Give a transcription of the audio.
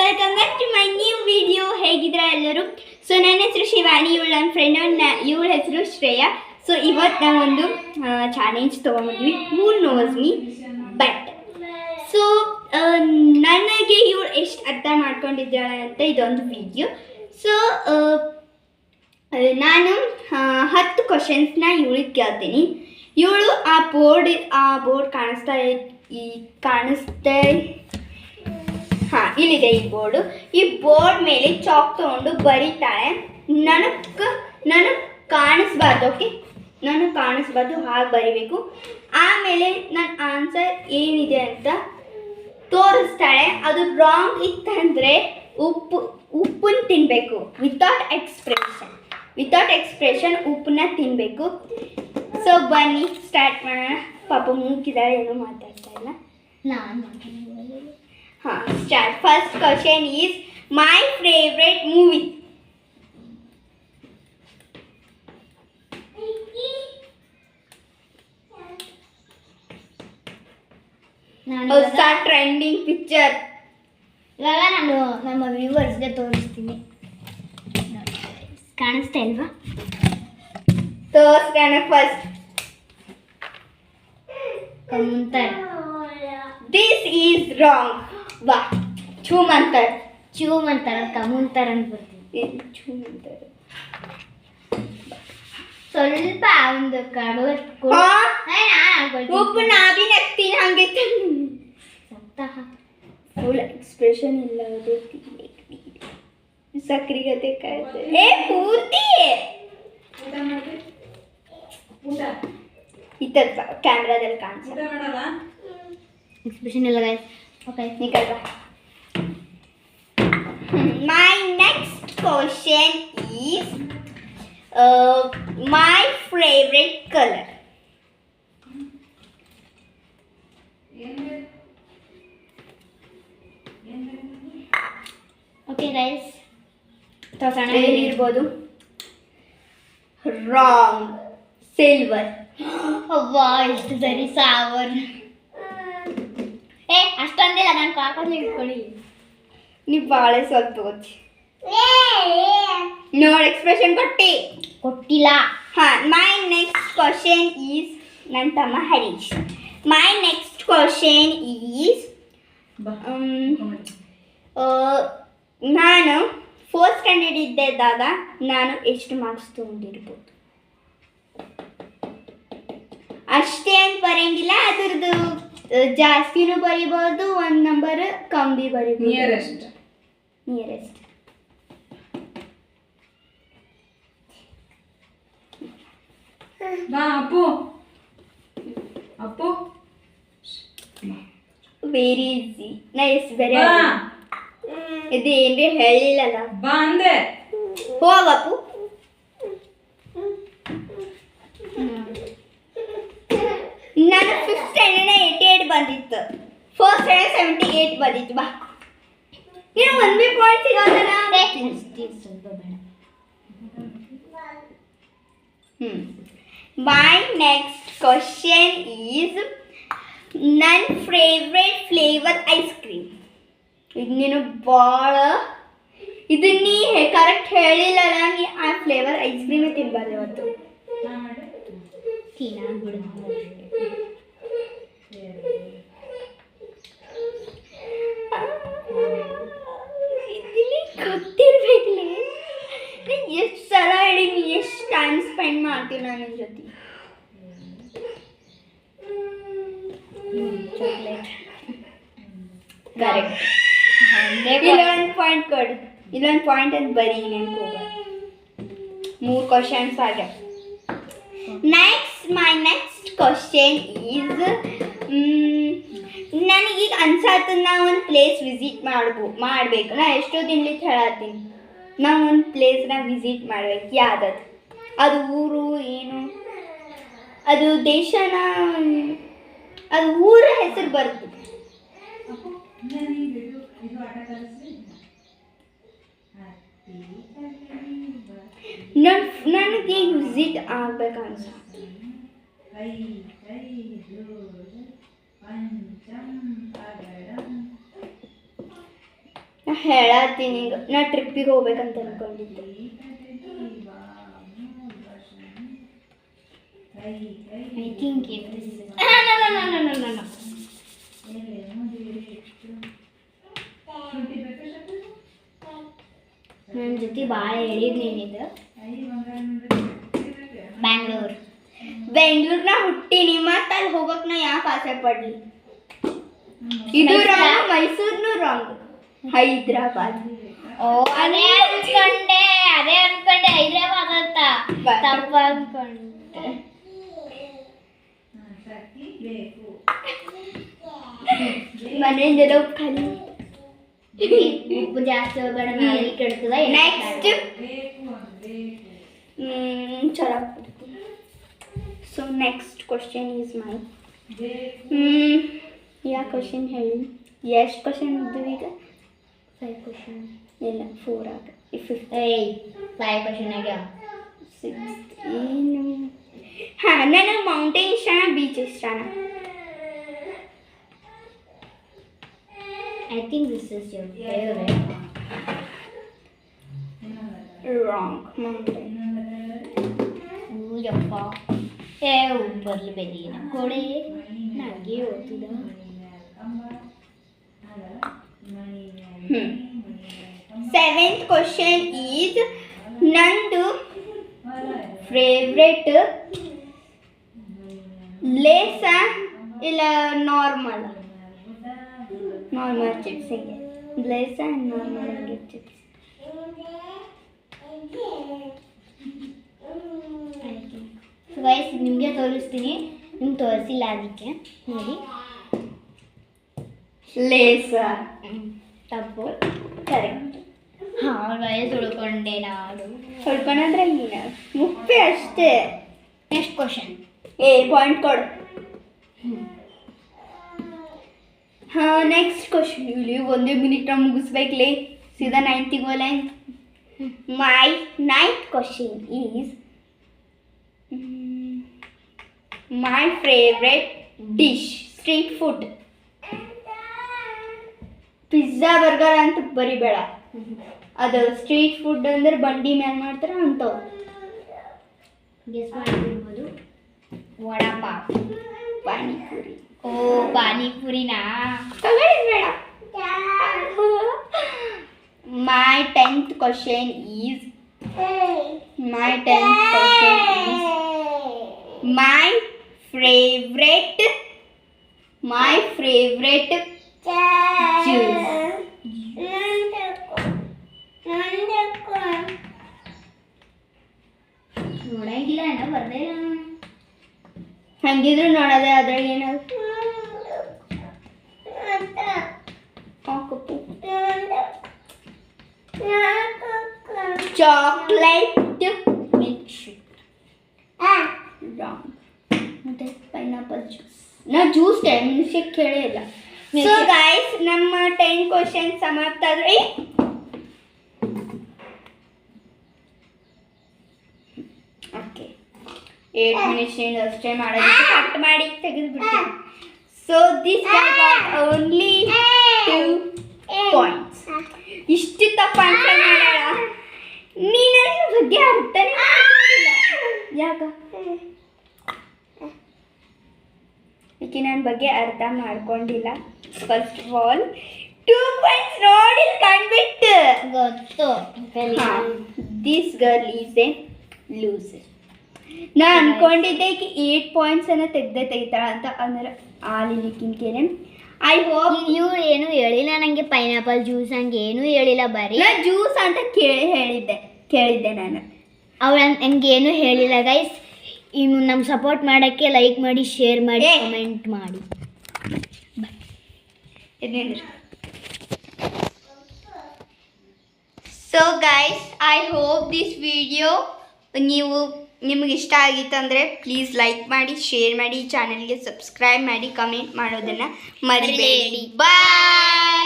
Welcome back to my new video. ಹೇಗಿದ್ರೆ ಎಲ್ಲರೂ? So ನನ್ನ ಹೆಸರು ಶಿವಾನಿ, ಇವಳು ನನ್ನ ಫ್ರೆಂಡ್, ಇವಳ ಹೆಸರು ಶ್ರೇಯಾ. ಸೊ ಇವತ್ತು ನಾವೊಂದು ಚಾಲೆಂಜ್ ತೊಗೊಂಡಿದ್ವಿ, who knows me best. So ನನಗೆ ಇವಳು ಎಷ್ಟು ಅರ್ಥ ಮಾಡ್ಕೊಂಡಿದ್ದಾಳೆ ಅಂತ ಇದೊಂದು ವಿಡಿಯೋ. ಸೊ ನಾನು 10 ಕ್ವಶನ್ಸ್ನ ಇವಳಿಗೆ ಕೇಳ್ತೀನಿ. ಇವಳು ಆ ಬೋರ್ಡ್ ಕಾಣಿಸ್ತಾ ಹಾಂ, ಇಲ್ಲಿದೆ ಈ ಬೋರ್ಡು. ಈ ಬೋರ್ಡ್ ಮೇಲೆ ಚಾಕ್ ತೊಗೊಂಡು ಬರೀತಾಳೆ. ನನಗೆ ಕಾಣಿಸ್ಬಾರ್ದು, ಓಕೆ? ನನಗೆ ಕಾಣಿಸ್ಬಾರ್ದು, ಹಾಗೆ ಬರಿಬೇಕು. ಆಮೇಲೆ ನನ್ನ ಆನ್ಸರ್ ಏನಿದೆ ಅಂತ ತೋರಿಸ್ತಾಳೆ. ಅದು ರಾಂಗ್ ಇತ್ತಂದರೆ ಉಪ್ಪನ್ನು ತಿನ್ನಬೇಕು. ವಿತೌಟ್ ಎಕ್ಸ್ಪ್ರೆಷನ್ ಉಪ್ಪನ್ನ ತಿನ್ನಬೇಕು. ಸೊ ಬನ್ನಿ ಸ್ಟಾರ್ಟ್ ಮಾಡೋಣ. ಪಾಪ ಮೂಕಿದಾಳೆ, ಏನೂ ಮಾತಾಡ್ತಾ ಇಲ್ಲ. ಹಾಂ, start. First question is my favourite movie. ಹೊಸ ಟ್ರೆಂಡಿಂಗ್ ಪಿಕ್ಚರ್. ಇವಾಗ ನಾನು ನಮ್ಮ ವ್ಯೂವರ್ಸ್ಗೆ ತೋರಿಸ್ತೀನಿ. ಕಾಣಿಸ್ತಾ ಇಲ್ವಾ? ತೋರಿಸ್ತಾನೆ. ಫಸ್ಟ್ ಕಮುಂತರ್. This is wrong. ವಾ, ಚೂಮಂತರ್. ಕಮುಂತರ್ ಅಂತ ಬರ್ತೀನಿ. ಚೂಮಂತರ್ ಸ್ವಲ್ಪ ಒಂದು ಕಡು ಉಪ್ಪು ನಾಬಿ ನಗ್ತೀನಿ, ಹಂಗೆ ಫುಲ್ ಎಕ್ಸ್ಪ್ರೆಷನ್ ಇಲ್ಲ. ಅದು ಸಕ್ರಿಗತೆ ಕಾಯ್ತದೆ. ಪೂರ್ತಿ ಇತ್ತ ಕ್ಯಾಮ್ರಾದಲ್ಲಿ ಕಾಣಿಸ್ತದೆ. ಎಕ್ಸ್ಪ್ರೆಷನ್ ಇಲ್ಲ ಗೈಸ್. ಓಕೆ, ನಿಕಲ್ವಾ. My next question is my favorite color. Okay guys, ಏನಿರ್ಬೋದು? ರಾಂಗ್. ಸಿಲ್ವರ್. ಅವ್ವಾ, ಎಷ್ಟು ಸರಿ ಸಾವರ್. ಅಷ್ಟೊಂದಿಲ್ಲ, ನಾನು ಕಾಕಲ್ಲಿ ಇಟ್ಕೊಳ್ಳಿ. ನೀವು ಭಾಳ ಸ್ವಲ್ಪ ಗೊತ್ತಿ ನೋಡಿ. ಎಕ್ಸ್ಪ್ರೆಷನ್ ಕೊಟ್ಟಿಲ್ಲ. ಹಾಂ, ಮೈ ನೆಕ್ಸ್ಟ್ ಕ್ವಶನ್ ಈಸ್ ನನ್ನ ತಮ್ಮ ಹರೀಶ್. ಮೈ ನೆಕ್ಸ್ಟ್ ಕ್ವಶನ್ ಈಸ್ ನಾನು 4th ಸ್ಟ್ಯಾಂಡರ್ಡ್ ಇದ್ದಾಗ ನಾನು ಎಷ್ಟು ಮಾರ್ಕ್ಸ್ ತೊಗೊಂಡಿರ್ಬೋದು? ಅಷ್ಟೇ ಅಂತ ಬರೆಯಂಗಿಲ್ಲ, ಅದ್ರದ್ದು ಜಾಸ್ತಿನೂ ಬರಿಬೋದು, ಒಂದು ನಂಬರ್ ಕಮ್ಮಿ ಬರಿಬೋದು. Nearest. Very easy. Nice. Very ಇದು ಏನ್ರಿ ಹೇಳಿಲ್ಲಲ್ಲ. ಹೋಗಪ್ಪು. ನಾನು 5th ಸ್ಟ್ಯಾಂಡರ್ಡ್ 88 ಬಂದಿತ್ತು, 4th ಸ್ಟ್ಯಾಂಡರ್ಡ್ 78 ಬಂದಿತ್ತು. ಬಾ, ನೀನು ಒಂದೇ ಪಾಯಿಂಟ್ ಸಿಗೋದಲ್ಲ. ಮೈ ನೆಕ್ಸ್ಟ್ ಕ್ವಶನ್ ಈಸ್ ನನ್ನ ಫೇವ್ರೆಟ್ ಫ್ಲೇವರ್ ಐಸ್ ಕ್ರೀಮ್. ಇದು ನೀನು ಭಾಳ ಇದು ನೀ ಕರೆಕ್ಟ್ ಹೇಳಿಲ್ಲಲ್ಲ. ನೀ ಆ ಫ್ಲೇವರ್ ಐಸ್ ಕ್ರೀಮೇ ತಿನ್ಬಾರ್ದು ಇವತ್ತು. ಗೊತ್ತಿರ್ಬೇಕಲೇ, ಎಷ್ಟು ಸಲ ಹೇಳಿ, ನೀ ಎಷ್ಟು ಟೈಮ್ ಸ್ಪೆಂಡ್ ಮಾಡ್ತೀವಿ ನಾನು ನಿನ್ನ ಜೊತೆ. ಚಾಕ್ಲೇಟ್. ಕರೆಕ್ಟ್. ಇಲ್ಲೊಂದು ಪಾಯಿಂಟ್ ಕೊಡು, ಇಲ್ಲೊಂದು ಪಾಯಿಂಟ್ ಅಂತ ಬರೀ, ನೆನ್ಕೋಗ. 3 ಕ್ವಶನ್ಸ್ ಆಗ್ಯಾವ. ಮೈ ನೆಕ್ಸ್ಟ್ ಕ್ವಶನ್ ಈಸ್ ನನಗೀಗ ಅನ್ಸಾತು ನಾ ಒಂದು ಪ್ಲೇಸ್ ವಿಸಿಟ್ ಮಾಡಬೇಕು. ನಾ ಎಷ್ಟೋ ದಿನಲಿಕ್ಕೆ ಹೇಳತ್ತೀನಿ, ನಾ ಒಂದು ಪ್ಲೇಸ್ನ ವಿಸಿಟ್ ಮಾಡ್ಬೇಕು. ಯಾವ್ದದು? ಅದು ಊರು ಏನು, ಅದು ದೇಶನ, ಅದು ಊರ ಹೆಸರು ಬರ್ತದೆ. ನನಗೆ ವಿಸಿಟ್ ಆಗ್ಬೇಕು ಅನ್ಸುತ್ತೆ. ಹೇಳತ್ತೀನಿ ಈಗ ನಾ ಟ್ರಿಪ್ಪಿಗೆ ಹೋಗ್ಬೇಕಂತ ಅನ್ಕೊಂಡಿದ್ದೆ. ಐ ಥಿಂಕ್ ನನ್ನ ಜೊತೆ ಭಾಳ ಹೇಳಿದ್ನೇನಿದು ಬೆಂಗಳೂರ್ನ ಹುಟ್ಟಿನಿ ಮತ್ತೆ ಅಲ್ಲಿ ಹೋಗಕ್ ನಾ ಯಾಕೆ ಆಸೆ ಪಡ್ಲಿ. ಇದು ರಾಂಗ್, ಮೈಸೂರ್ನು ರಾಂಗ್, ಹೈದ್ರಾಬಾದ್. ಓ ಅದೇ ಅನ್ಕೊಂಡೆ ಹೈದ್ರಾಬಾದ್ ಅಂತ ತಪ್ಪ ಅನ್ಕೊಂಡೆ. ಮನೆಯಿಂದೆಲ್ಲ ಖಾಲಿ. ಉಪ್ಪು ಜಾಸ್ತಿ ಹೋಗ್ಬೇಡ, ನಾಳೆ ಕೆಡ್ತದ. ನೆಕ್ಸ್ಟ್ ಚಲೋ. So next question is my yeah question ಹೇಳಿ. ಎಷ್ಟು ಕ್ವಶನ್ ಇದ್ದೀವಿ ಈಗ? 5 ಕ್ವಶನ್ ಇಲ್ಲ 4 ಆಗ 5 ಕ್ವಶನ್ ಆಗ್ಯಾವ. 6 ಏನು? ಹಾಂ, ನನಗೆ ಮೌಂಟೇನ್ ಇಷ್ಟನ, ಬೀಚ್ ಇಷ್ಟನ? I think this is your favorite. Wrong. Mountain. ಯಪ್ಪ ಬರ್ಲಿ ಬೆಲಿ ಕೊಡೆ ನನಗೆ ಓದ್ತಿದ. Seventh question is ನಂದು ಫೇವ್ರೆಟ್ ಲೇಸ ಇಲ್ಲ ನಾರ್ಮಲ್ ಚಿಪ್ಸ್. ಹಿಂಗೆ ಲೇಸ ಆ್ಯಂಡ್ ನಾರ್ಮಲ್ ಹಿಂಗೆ ಚಿಪ್ಸ್. ಗೈಸ್ ನಿಮಗೆ ತೋರಿಸ್ತೀನಿ, ನಿಮ್ಗೆ ತೋರಿಸಿಲ್ಲ ಅದಕ್ಕೆ ನೋಡಿ. ಲೇಸ ತಪ್ಪು. ಕರೆಕ್ಟ್. ಹಾಂ ಗೈಸ್ ಉಳ್ಕೊಂಡೆ ನಾನು. ಹೊಡ್ಕೊಂಡ್ರೆ ನೀನು ಮುಪ್ಪೆ ಅಷ್ಟೇ. Next question. ಪಾಯಿಂಟ್ ಕೊಡು. ಹಾಂ, ನೆಕ್ಸ್ಟ್ ಕ್ವಶನ್. ಇಲ್ಲಿ 1 ಮಿನಿಟ್ ಮುಗಿಸ್ಬೇಕಲೇ, ಸೀದಾ 9th ಗೋಲೆ. My 9th question is my favourite dish street food. Pizza burger ಅಂತ ಬರಿಬೇಡ, ಅದು ಸ್ಟ್ರೀಟ್ ಫುಡ್ ಅಂದ್ರೆ ಬಂಡಿ ಮ್ಯಾಲೆ ಮಾಡ್ತಾರೆ ಅಂಥವು. ಗೆಸ್ ಮಾಡಿರ್ಬೋದು. ವಡಾಪಾವ್, ಪಾನಿಪುರಿ. ಓ ಪಾನಿಪುರಿನಾ? ಬೇಡ. My 10th question is my favorite juice. ನೋಡಂಗಿಲ್ಲ ಅಣ್ಣ, ಬರ್ದೇ ಇಲ್ಲ. ಹಂಗಿದ್ರು ನೋಡೋದೆ, ಅದ್ರಾಗ ಏನಾದ್ರು ಚಾಕ್ಲೇಟ್ ಮಿಲ್ಕ್ ಶೇಕ್. ಮತ್ತೆ ಪೈನಾಪಲ್ ಜ್ಯೂಸ್. ನಾ ಜ್ಯೂಸ್ ಮಿಲ್ಕ್ ಶೇಕ್ ಕೇಳೇ ಇಲ್ಲ. ಸೊ ಗೈಸ್, ನಮ್ಮ 10 ಕ್ವಶನ್ ಸಮಾಪ್ತ ಆದ್ರೆ. ಓಕೆ, 8 ಮಿನಿಟ್ಸ್ ಅಷ್ಟೇ ಮಾಡೋದಕ್ಕೆ ಕಟ್ ಮಾಡಿ ತೆಗೆದುಬಿಡ್ತೀನಿ. So this got only 2 points. ಇಷ್ಟು ತಪ್ಪ ಆನ್ಸರ್ ಮಾಡ್ಯಾಳ. ನೀ ನನ್ನ ಬಗ್ಗೆ ಅರ್ಥನೇ ಮಾಡ್ಕೊಂಡಿಲ್ಲ. ಯಾಕ ಈಕೆ ನನ್ನ ಬಗ್ಗೆ ಅರ್ಥ ಮಾಡ್ಕೊಂಡಿಲ್ಲ. ಫಸ್ಟ್ ಆಫ್ ಆಲ್ 2 ಪಾಯಿಂಟ್ಸ್ ನೋಡಿ ಕಂಡ್ಬಿಟ್ಟು ಗೊತ್ತು. This girl is A loser. ನಾ ಅನ್ಕೊಂಡಿದ್ದೆ ಈಕೆ 8 ಪಾಯಿಂಟ್ಸ್ ಅನ್ನ ತೆಗಿತಾಳ ಅಂತ. ಅಂದ್ರೆ ಆಲಿಲಿಕ್ಕಿನ್ಕೇನೆ. ಐ ಹೋಪ್ ಇವಳು ಏನು ಹೇಳಿಲ್ಲ ನನಗೆ. ಪೈನಾಪಲ್ ಜ್ಯೂಸ್ ಹಂಗೆ ಏನೂ ಹೇಳಿಲ್ಲ, ಬರೀ ನಾ ಜ್ಯೂಸ್ ಅಂತ ಕೇಳಿದ್ದೆ ನಾನು. ಅವಳು ಹಂಗೆ ಏನೂ ಹೇಳಿಲ್ಲ. ಗೈಸ್, ಇನ್ನು ನಮ್ಮ ಸಪೋರ್ಟ್ ಮಾಡೋಕ್ಕೆ ಲೈಕ್ ಮಾಡಿ, ಶೇರ್ ಮಾಡಿ, ಕಮೆಂಟ್ ಮಾಡಿ. So guys, I hope this video ನಿಮಗೆ ಇಷ್ಟ ಆಗಿತ್ತಂದರೆ ಪ್ಲೀಸ್ ಲೈಕ್ ಮಾಡಿ, ಶೇರ್ ಮಾಡಿ, ಚಾನಲ್ಗೆ ಸಬ್ಸ್ಕ್ರೈಬ್ ಮಾಡಿ, ಕಮೆಂಟ್ ಮಾಡೋದನ್ನು ಮರಿಬೇಡಿ. ಬಾಯ್.